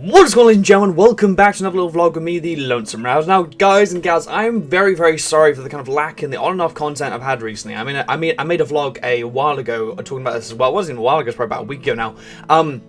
What is going on, ladies and gentlemen? Welcome back to another little vlog with me, the Lonesome Ravidor. Now, guys and gals, I am very, very sorry for the kind of lack in the on and off content I've had recently. I mean, I made a vlog a while ago talking about this as well. It wasn't even a while ago, it's probably about a week ago now.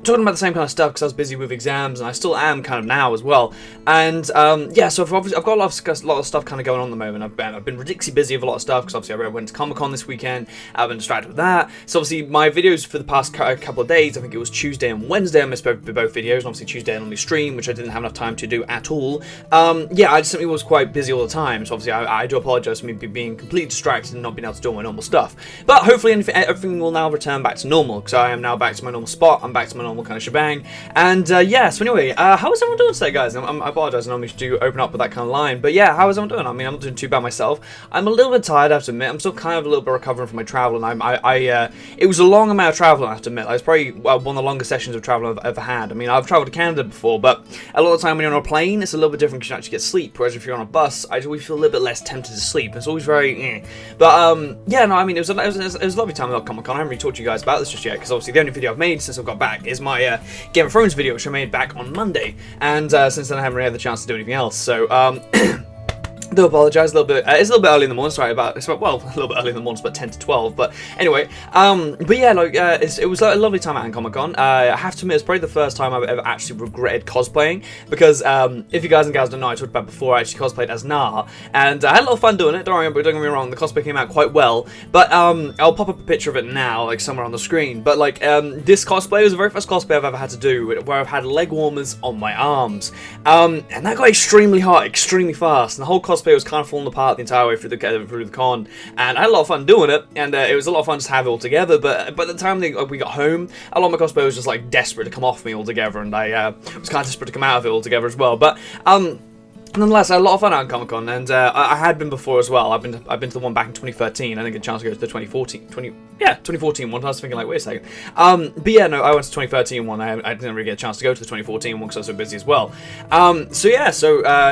Talking about the same kind of stuff because I was busy with exams, and I still am kind of now as well. And yeah, so I've got a lot of stuff kind of going on at the moment. I've been ridiculously busy with a lot of stuff because obviously I went to Comic-Con this weekend. I've been distracted with that. So obviously my videos for the past couple of days, I think it was Tuesday and Wednesday, I missed both videos. And obviously Tuesday I only stream, which I didn't have enough time to do at all. Yeah, I just simply was quite busy all the time. So obviously I do apologise for me being completely distracted and not being able to do all my normal stuff. But hopefully everything will now return back to normal because I am now back to my normal spot. I'm back to my normal kind of shebang. And yeah, so anyway, how is everyone doing today, guys? I apologise, I normally do open up with that kind of line, but yeah, how is everyone doing? I mean, I'm not doing too bad myself. I'm a little bit tired, I have to admit. I'm still kind of a little bit recovering from my travel, and it was a long amount of travel, I have to admit. It was probably one of the longest sessions of travel I've ever had. I mean, I've travelled to Canada before, but a lot of the time when you're on a plane, it's a little bit different because you actually get sleep, whereas if you're on a bus, I always feel a little bit less tempted to sleep. It's always very, But yeah, no, I mean, it was a lovely time at Comic-Con. I haven't really talked to you guys about this just yet, because obviously the only video I've made since I've got back is my Game of Thrones video, which I made back on Monday, and since then I haven't really had the chance to do anything else, so do apologise a little bit. It's a little bit early in the morning. Sorry about it's well, a little bit early in the morning. It's about 10 to 12. But anyway, but yeah, like it was a lovely time at Comic-Con. I have to admit, it's probably the first time I've ever actually regretted cosplaying because if you guys and gals don't know, I talked about before, I actually cosplayed as Nar, and I had a lot of fun doing it. Don't get me wrong, the cosplay came out quite well. But I'll pop up a picture of it now, like somewhere on the screen. But like this cosplay was the very first cosplay I've ever had to do, where I've had leg warmers on my arms, and that got extremely hot, extremely fast, and the whole cosplay was kind of falling apart the entire way through the con, and I had a lot of fun doing it, and it was a lot of fun just to have it all together. But by the time we got home, a lot of my cosplay was just like desperate to come off me altogether, and I was kind of desperate to come out of it altogether as well. But nonetheless, I had a lot of fun out at Comic-Con, and I had been before as well. I've been to the one back in 2013. I didn't get a chance to go to the 2014 one. I was thinking like, wait a second. But yeah, no, I went to the 2013 one. I didn't really get a chance to go to the 2014 one because I was so busy as well. So yeah,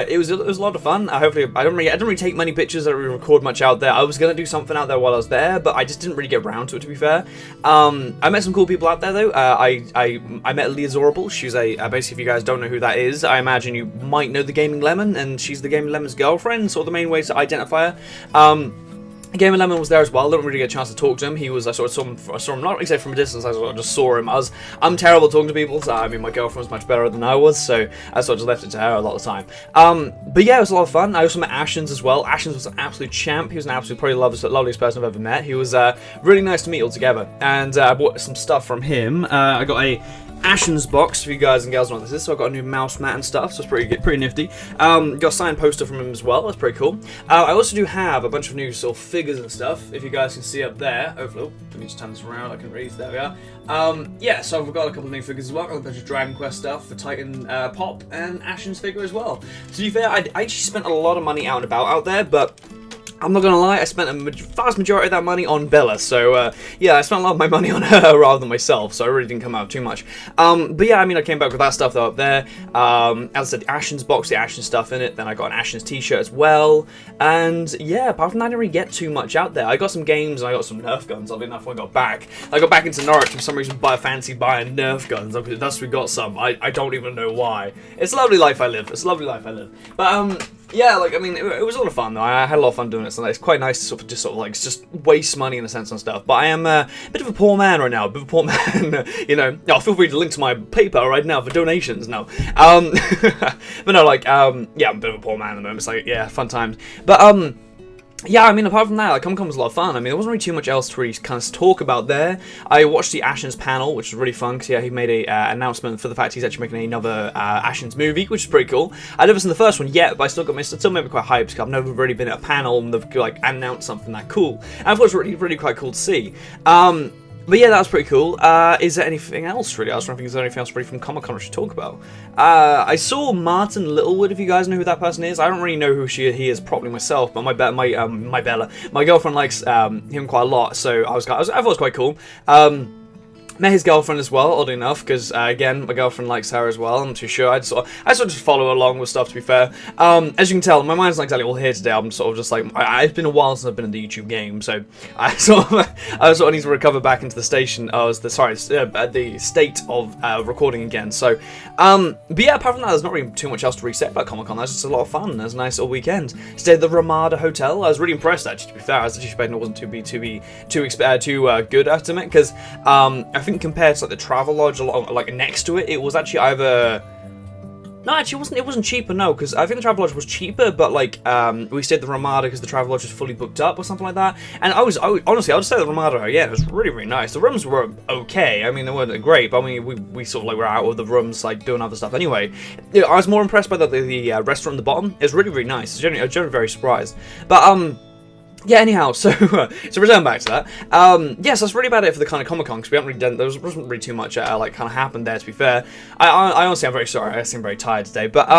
it was a lot of fun. Hopefully, I didn't really take many pictures. I didn't really record much out there. I was gonna do something out there while I was there, but I just didn't really get around to it. To be fair, I met some cool people out there though. I met Leah Zorable. She's basically, if you guys don't know who that is, I imagine you might know the Gaming Lemon, and she's the Gaming Lemon's girlfriend, sort of the main ways to identify her. Gaming Lemon was there as well. I didn't really get a chance to talk to him. I sort of saw him not exactly from a distance, I sort of just saw him. I'm terrible at talking to people, so I mean my girlfriend was much better than I was, so I sort of just left it to her a lot of the time. But yeah, it was a lot of fun. I also met Ashens as well. Ashens was an absolute champ. He was an absolute, probably the loveliest person I've ever met. He was really nice to meet altogether, and I bought some stuff from him. I got a Ashens box for you guys and gals know what this is, so I got a new mouse mat and stuff, so it's pretty nifty. Got a signed poster from him as well, that's pretty cool. I also do have a bunch of new sort of figures and stuff, if you guys can see up there. Hopefully, let me just turn this around, I can read, there we are. Yeah, so I've got a couple of new figures as well. I've got a bunch of Dragon Quest stuff, the Titan Pop, and Ashens figure as well. To be fair, I actually spent a lot of money out and about out there, but I'm not gonna lie, I spent a vast majority of that money on Bella, so yeah, I spent a lot of my money on her rather than myself, so I really didn't come out too much. But yeah, I mean, I came back with that stuff though up there. As I said, the Ashens box, the Ashens stuff in it, then I got an Ashens t-shirt as well, and yeah, apart from that, I didn't really get too much out there. I got some games, and I got some Nerf guns, oddly enough, when I got back. I got back into Norwich for some reason, fancy buying Nerf guns, thus we got some. I don't even know why. It's a lovely life I live, but yeah, like, I mean, it was a lot of fun, though. I had a lot of fun doing it, so it's quite nice to just waste money, in a sense, on stuff. But I am a bit of a poor man right now, you know. Oh, feel free to link to my PayPal right now for donations, no. But no, like, yeah, I'm a bit of a poor man at the moment. It's like, yeah, fun times. But, yeah, I mean, apart from that, like, Comic-Con was a lot of fun. I mean, there wasn't really too much else to really kind of talk about there. I watched the Ashens panel, which was really fun, because, yeah, he made a announcement for the fact he's actually making another Ashens movie, which is pretty cool. I've never seen the first one yet, but I still made me quite hyped, because I've never really been at a panel and they've, like, announced something that cool. And I thought it was really quite cool to see. But yeah, that was pretty cool. Is there anything else, really? I was wondering if there's anything else really from Comic-Con I should talk about. I saw Martin Littlewood, if you guys know who that person is. I don't really know who he is properly myself, but my girlfriend likes him quite a lot, so I thought it was quite cool. Met his girlfriend as well, oddly enough, because, again, my girlfriend likes her as well. I'm not too sure. I sort of just follow along with stuff, to be fair. As you can tell, my mind's not exactly all here today. I'm sort of just like, it's been a while since I've been in the YouTube game, so I sort of need to recover back into the the state of recording again. So, but yeah, apart from that, there's not really too much else to reset about Comic-Con. That's just a lot of fun. It was a nice little weekend. Stayed at the Ramada Hotel. I was really impressed, actually, to be fair. I was actually expecting it wasn't too good, I have to admit, because I think compared to like the Travelodge, like next to it, it was actually either. No, actually, it wasn't cheaper. No, because I think the Travelodge was cheaper, but like we stayed at the Ramada because the Travelodge was fully booked up or something like that. And honestly, I would stay at the Ramada. Yeah, it was really, really nice. The rooms were okay. I mean, they weren't great, but I mean, we sort of like were out of the rooms like doing other stuff. Anyway, I was more impressed by the restaurant at the bottom. It was really, really nice. I was generally very surprised. But yeah, anyhow, so return back to that. Yes, that's really about it for the kind of Comic-Con, because we haven't really done, there wasn't really too much like kind of happened there, to be fair. I honestly, I'm very sorry, I seem very tired today, but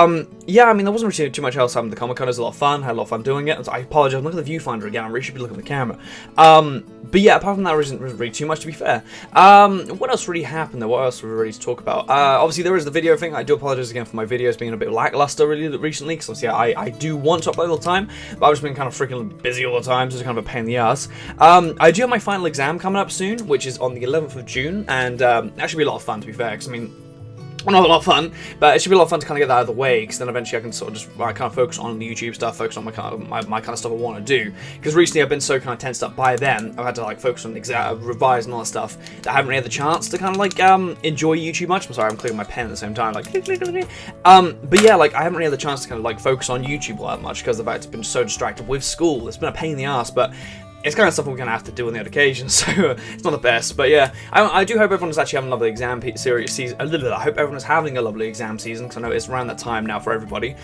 yeah, I mean, there wasn't really too much else happening at the Comic-Con. It was a lot of fun, had a lot of fun doing it, so I apologize, I'm looking at the viewfinder again, I really should be looking at the camera. But yeah, apart from that, there isn't really too much, to be fair. What else really happened, though? What else were we ready to talk about? Obviously, there is the video thing. I do apologize again for my videos being a bit lackluster really recently, because obviously I do want to upload all the time, but I've just been kind of freaking busy all the time, so it's kind of a pain in the ass. I do have my final exam coming up soon, which is on the 11th of June, and that should be a lot of fun, to be fair, because, I mean, well, not a lot of fun, but it should be a lot of fun to kind of get that out of the way, because then eventually I can sort of just kind of focus on the YouTube stuff, focus on my kind of stuff I want to do. Because recently I've been so kind of tensed up by then, I've had to like focus on revise and all that stuff, that I haven't really had the chance to kind of like enjoy YouTube much. I'm sorry, I'm clicking my pen at the same time, like click, click, click, click. But yeah, like I haven't really had the chance to kind of like focus on YouTube all that much, because of the fact I've been so distracted with school. It's been a pain in the ass, but it's kind of stuff we're going to have to do on the odd occasion, so it's not the best. But yeah, I do hope everyone's actually having a lovely exam season. I hope everyone's having a lovely exam season, because I know it's around that time now for everybody.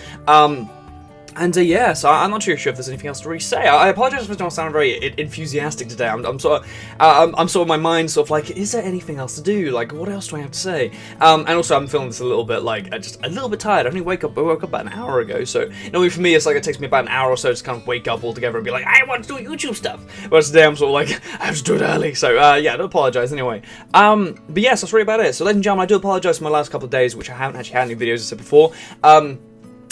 And yeah, so I'm not too sure if there's anything else to really say. I apologize if I don't sound very enthusiastic today. I'm sort of my mind sort of like, is there anything else to do? Like, what else do I have to say? And also, I'm feeling this a little bit like just a little bit tired. I only woke up about an hour ago, so normally for me it's like it takes me about an hour or so to kind of wake up altogether and be like, I want to do YouTube stuff. Whereas today I'm sort of like, I have to do it early. So yeah, I do apologize anyway. But yes, that's really about it. So ladies and gentlemen, I do apologize for my last couple of days, which I haven't actually had any videos, as I said before.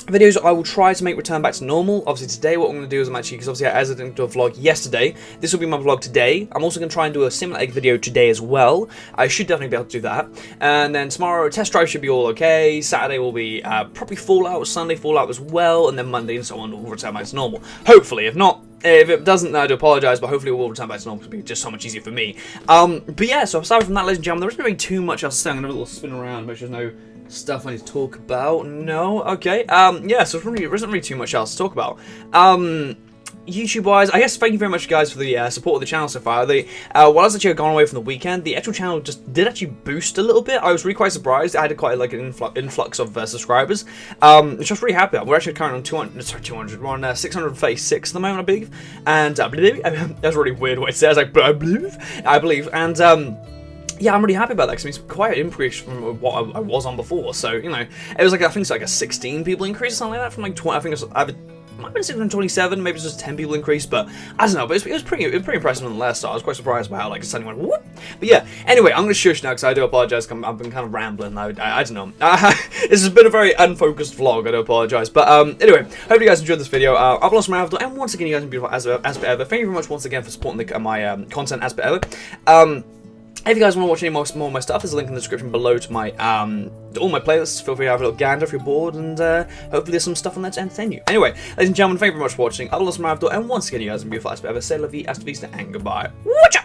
Videos I will try to make return back to normal. Obviously today what I'm going to do is because obviously as I didn't do a vlog yesterday, this will be my vlog today. I'm also going to try and do a similar egg video today as well. I should definitely be able to do that. And then tomorrow test drive should be all okay. Saturday will be probably Fallout, Sunday Fallout as well, and then Monday and so on will return back to normal. Hopefully, if not, if it doesn't, I do apologise, but hopefully it will return back to normal. It'll be just so much easier for me. But yeah, so aside from that, ladies and gentlemen, there isn't really too much else to say. I'm going to have a little spin around, make sure there's no stuff I need to talk about. No? Okay. Yeah, so there isn't really too much else to talk about. YouTube-wise, I guess thank you very much, guys, for the support of the channel so far. While I was actually gone away from the weekend, the actual channel did actually boost a little bit. I was really quite surprised. I had quite like an influx of subscribers, which I was really happy about. We're actually currently on 200. We're on 636 at the moment, I believe. And that's a really weird way to say it. I was like, I believe. And yeah, I'm really happy about that, because it's quite an increase from what I was on before. So, you know, it was like, I think it's like a 16 people increase or something like that, from like 20, I think it might have been 627, maybe it's just 10 people increase, but I don't know, but it was pretty impressive nonetheless, so I was quite surprised by how, like, it suddenly went, whoop. But yeah, anyway, I'm gonna shush now, because I do apologise, I've been kind of rambling, I don't know. This has been a very unfocused vlog, I do apologise, but anyway, hope you guys enjoyed this video. I've lost my Ravidor, and once again, you guys are beautiful as per ever. Thank you very much once again for supporting my content as per ever. If you guys want to watch any more of my stuff, there's a link in the description below to my all my playlists. Feel free to have a little gander if you're bored, and hopefully there's some stuff on there to entertain you. Anyway, ladies and gentlemen, thank you very much for watching. I've lost my Ravidor, and once again, you guys are beautiful as per ever. Say la vie, hasta vista, and goodbye. Watch out!